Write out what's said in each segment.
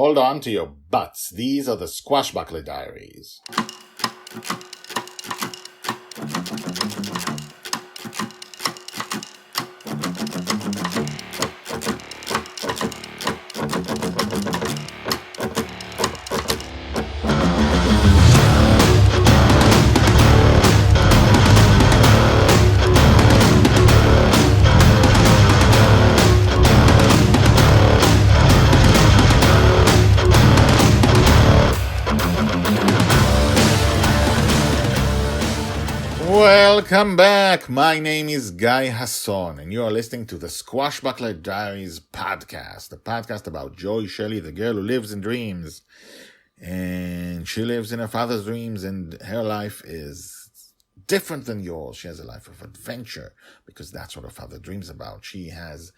Hold on to your butts. These are the Squashbuckler Diaries. Welcome back. My name is Guy Hasson, and you are listening to the Squashbuckler Diaries podcast, the podcast about Joy Shelley, the girl who lives in dreams. And she lives in her father's dreams, and her life is different than yours. She has a life of adventure, because that's what her father dreams about. She has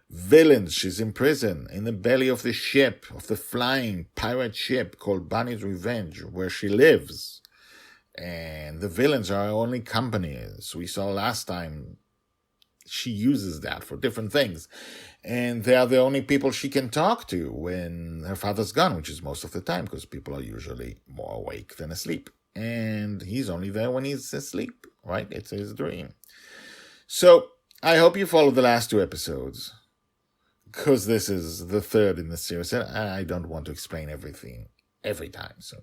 villains. She's in prison, in the belly of the ship, of the flying pirate ship called Bonny's Revenge, where she lives. And the villains are her only company. As we saw last time, she uses that for different things. And they are the only people she can talk to when her father's gone, which is most of the time, because people are usually more awake than asleep. And he's only there when he's asleep, right? It's his dream. So I hope you followed the last two episodes, because this is the third in the series. And I don't want to explain everything every time. So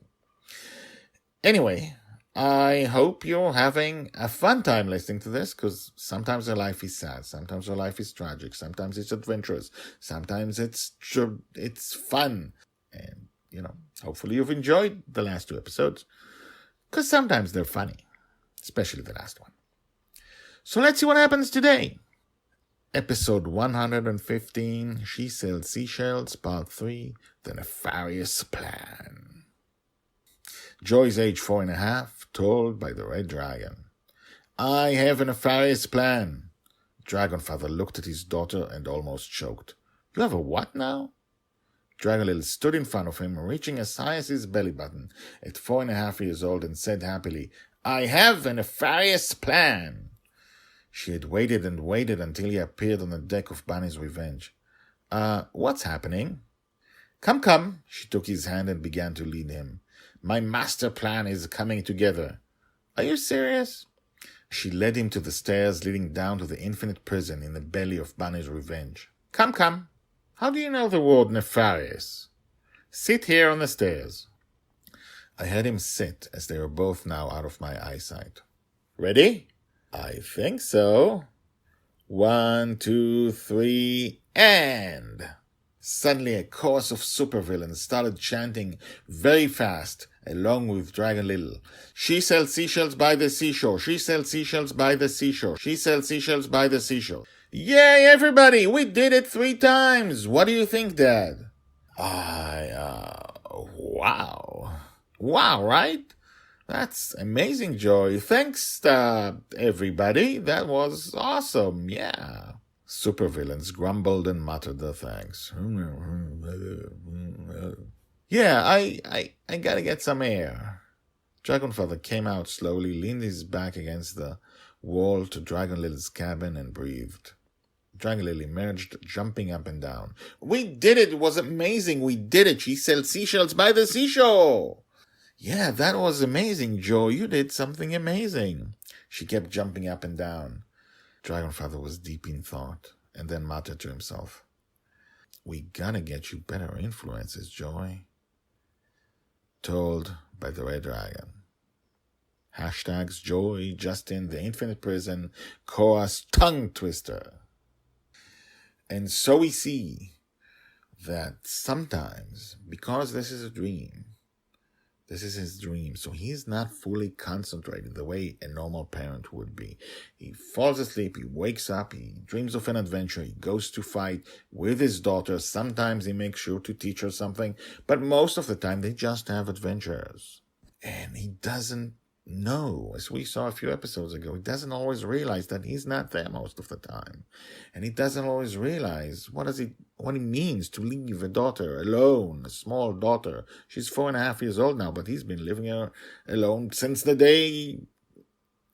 anyway, I hope you're having a fun time listening to this, because sometimes her life is sad, sometimes her life is tragic, sometimes it's adventurous, sometimes it's fun. And, hopefully you've enjoyed the last two episodes, because sometimes they're funny, especially the last one. So let's see what happens today. Episode 115, She Sells Seashells, Part 3, The Nefarious Plan. Joy's age 4.5, told by the Red Dragon. I have a nefarious plan. Dragonfather looked at his daughter and almost choked. You have a what now? Dragonlil stood in front of him, reaching as high as his belly button, at 4.5 years old, and said happily, I have a nefarious plan. She had waited and waited until he appeared on the deck of Bonny's Revenge. What's happening? Come. She took his hand and began to lead him. My master plan is coming together. Are you serious? She led him to the stairs leading down to the infinite prison in the belly of Bonny's Revenge. Come. How do you know the word nefarious? Sit here on the stairs. I had him sit, as they were both now out of my eyesight. Ready? I think so. 1, 2, 3, and... Suddenly a chorus of supervillains started chanting very fast, along with Dragonlil. She sells seashells by the seashore. She sells seashells by the seashore. She sells seashells by the seashore. Yay, everybody! We did it 3 times! What do you think, Dad? Wow. Wow, right? That's amazing, Joy. Thanks, everybody. That was awesome, yeah. Supervillains grumbled and muttered their thanks. Yeah, I gotta get some air. Dragonfather came out slowly, leaned his back against the wall to Dragonlil's cabin, and breathed. Dragonlil emerged, jumping up and down. We did it! It was amazing! We did it! She sells seashells by the seashore! Yeah, that was amazing, Joe. You did something amazing. She kept jumping up and down. Dragonfather was deep in thought, and then muttered to himself, We gotta get you better influences, Joy. Told by the Red Dragon. Hashtags Joy, Justin, the Infinite Prison, Chorus, Tongue Twister. And so we see that sometimes, because this is a dream, this is his dream, so he's not fully concentrated the way a normal parent would be. He falls asleep, he wakes up, he dreams of an adventure, he goes to fight with his daughter. Sometimes he makes sure to teach her something, but most of the time they just have adventures. And he doesn't know, as we saw a few episodes ago, he doesn't always realize that he's not there most of the time. And he doesn't always realize what it means to leave a daughter alone, a small daughter. She's 4.5 years old now, but he's been living her alone since the day,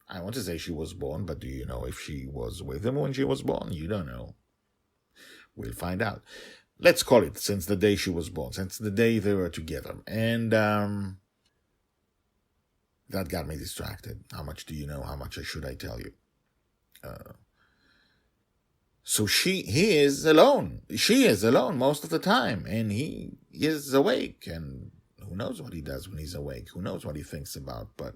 I want to say she was born, but do you know if she was with him when she was born? You don't know. We'll find out. let's call it, since the day she was born, since the day they were together. And that got me distracted. How much do you know? How much should I tell you? So he is alone. She is alone most of the time, and he is awake. And who knows what he does when he's awake? Who knows what he thinks about? But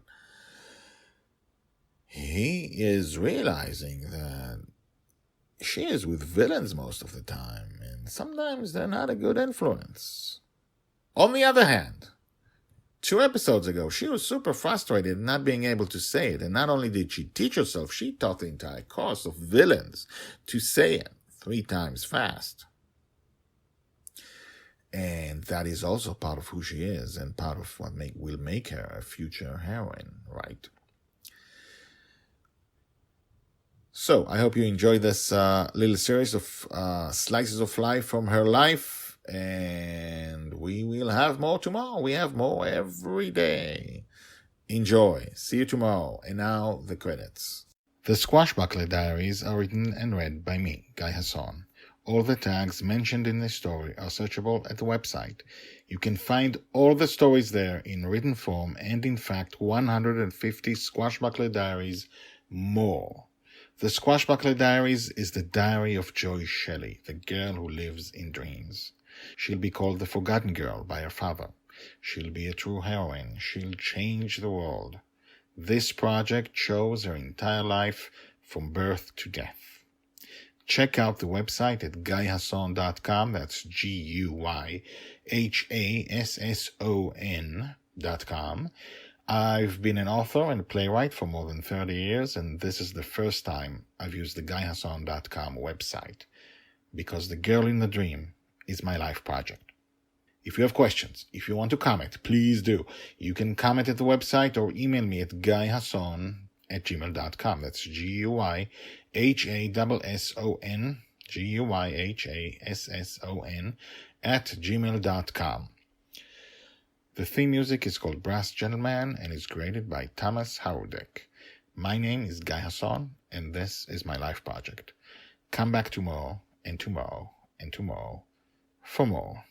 he is realizing that she is with villains most of the time, and sometimes they're not a good influence. On the other hand, 2 episodes ago, she was super frustrated not being able to say it. And not only did she teach herself, she taught the entire course of villains to say it 3 times fast. And that is also part of who she is and part of what will make her a future heroine, right? So I hope you enjoyed this little series of slices of life from her life. And we will have more tomorrow. We have more every day. Enjoy. See you tomorrow. And now the credits. The Squashbuckler Diaries are written and read by me, Guy Hasson. All the tags mentioned in this story are searchable at the website. You can find all the stories there in written form and, in fact, 150 Squashbuckler Diaries more. The Squashbuckler Diaries is the diary of Joy Shelley, the girl who lives in dreams. She'll be called the Forgotten Girl by her father. She'll be a true heroine. She'll change the world. This project shows her entire life from birth to death. Check out the website at guyhasson.com. That's GUYHASSON.com. I've been an author and a playwright for more than 30 years, and this is the first time I've used the guyhasson.com website, because The Girl in the Dream is my life project. If you have questions, if you want to comment, please do. You can comment at the website or email me at guyhasson@gmail.com. That's GUYHASSON, GUYHASSON @gmail.com. The theme music is called Brass Gentleman and is created by Thomas Harudek. My name is Guy Hasson, and this is my life project. Come back tomorrow, and tomorrow, and tomorrow for more.